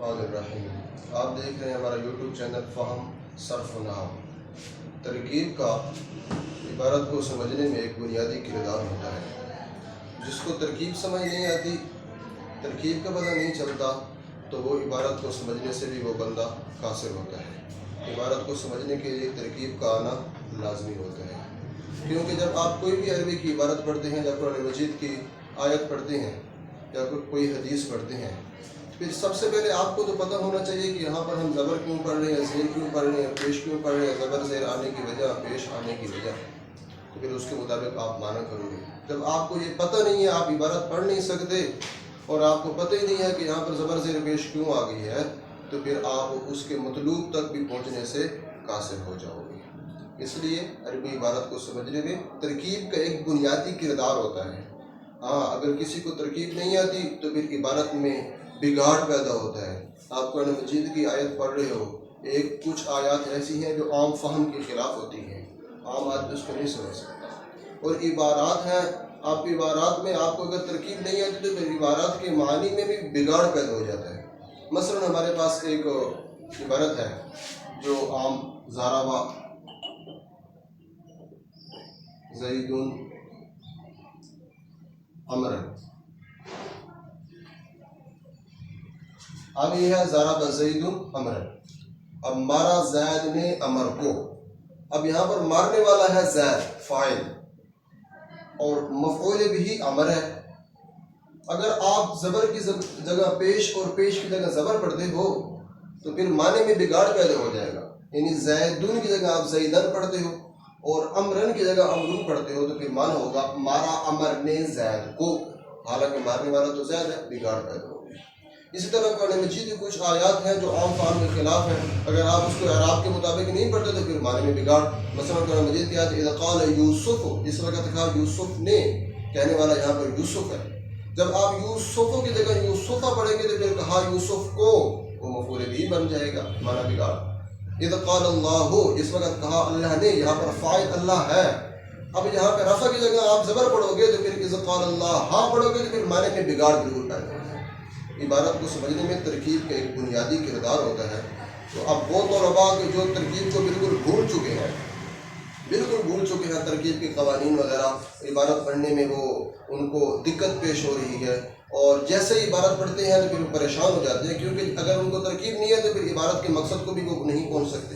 रहीम। आप देख रहे हैं हमारा यूट्यूब चैनल फ़हम सर्फ नाव। तरकीब का इबारत को समझने में एक बुनियादी किरदार होता है। जिसको तरकीब समझ नहीं आती, तरकीब का पता नहीं चलता, तो वो इबारत को समझने से भी वो बंदा कासिर होता है। इबारत को समझने के लिए तरकीब का आना लाजमी होता है, क्योंकि जब आप कोई भी अरबी की इबारत पढ़ते हैं, जब कुरान मजीद की आयत पढ़ते हैं या कोई हदीस पढ़ते हैं, फिर सबसे पहले आपको तो पता होना चाहिए कि यहाँ पर हम ज़बर क्यों पढ़ रहे हैं, ज़ेर क्यों पढ़ रहे हैं, पेश क्यों पढ़ रहे हैं, ज़बर ज़ेर आने की वजह, पेश आने की वजह, तो फिर उसके मुताबिक आप माना करोगे। जब आपको ये पता नहीं है, आप इबारत पढ़ नहीं सकते और आपको पता ही नहीं है कि यहाँ पर ज़बर ज़ेर पेश क्यों आ गई है, तो फिर आप उसके मतलूब तक भी पहुँचने से कासिर हो जाओगे। इसलिए अरबी इबारत को समझने में तरकीब का एक बुनियादी किरदार होता है। हाँ, अगर किसी को तरकीब नहीं आती तो फिर इबारत में बिगाड़ पैदा होता है। आप कुरान मजीद की आयत पढ़ रहे हो, एक कुछ आयत ऐसी हैं जो आम फहम के ख़िलाफ़ होती हैं, आम आदमी उसको नहीं समझ सकता। और इबारात हैं, आप इबारात में आपको अगर तरकीब नहीं आती तो फिर इबारात के मानी में भी बिगाड़ पैदा हो जाता है। मसलन हमारे पास एक इबारत है जो आम ज़ाराबा ज़ैदुन अमरन, अब ये है ज़राबा ज़ैदुन अमरन, अब मारा ज़ैद ने अमर को। अब यहाँ पर मारने वाला है ज़ैद फ़ाइल और मफ़ऊल बिही अमर है। अगर आप ज़बर की जगह पेश और पेश की जगह ज़बर पढ़ते हो तो फिर माने में बिगाड़ पैदा हो जाएगा। यानी ज़ैदुन की जगह आप ज़ैदन पढ़ते हो और अमरन की जगह अमरुन पढ़ते हो, तो फिर माना होगा मारा अमर ने ज़ैद को, हालांकि मारने वाला तो ज़ैद है, बिगाड़ पैदा हो गया। इसी तरह कुरान मजीद की कुछ आयत हैं जो आम फहम के खिलाफ हैं, अगर आप उसको अराब के मुताबिक नहीं पढ़ते तो फिर माने में बिगाड़। मसलन कुरान मजीद की आयत इज़ क़ाल यूसुफ, इस वक्त कहा यूसुफ ने, कहने वाला यहाँ पर यूसुफ है। जब आप यूसुफ की जगह यूसुफा पढ़ेंगे तो फिर कहा यूसुफ को, वो मफ़ऊल भी बन जाएगा, माना बिगाड़। इज़ क़ाल अल्लाहु, इस वक्त कहा अल्लाह ने, यहाँ पर फ़ाइल अल्लाह है। अब यहाँ पर रफ़ा की जगह आप ज़बर पढ़ोगे तो फिर इज़ क़ाल अल्लाह पढ़ोगे तो फिर माने में बिगाड़ बिल्कुल पैदा होगा। इबारत को समझने में तरकीब का एक बुनियादी किरदार होता है। तो अब वो तलबा के जो तरकीब को बिल्कुल भूल चुके हैं, तरकीब के क़वानीन वगैरह, इबारत पढ़ने में वो उनको दिक्कत पेश हो रही है और जैसे ही इबारत पढ़ते हैं तो फिर वो परेशान हो जाते हैं, क्योंकि अगर उनको तरकीब नहीं है तो फिर इबारत के मकसद को भी वो नहीं पहुँच सकते।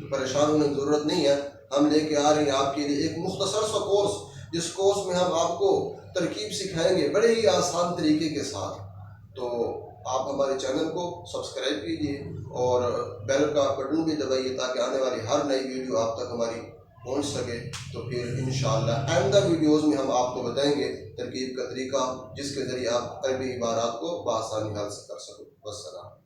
तो परेशान होने की ज़रूरत नहीं है। हम लेके आ रहे हैं आपके लिए एक मुख्तसर सा कोर्स, जिस कोर्स में हम आपको तरकीब सिखाएँगे बड़े ही आसान तरीके के साथ। तो आप हमारे चैनल को सब्सक्राइब कीजिए और बेल का बटन भी दबाइए ताकि आने वाली हर नई वीडियो आप तक हमारी पहुंच सके। तो फिर इंशाअल्लाह आइंदा वीडियोज़ में हम आपको बताएंगे तरकीब का तरीका, जिसके ज़रिए आप अरबी इबारात को बआसानी हासिल कर सको। वस्सलाम।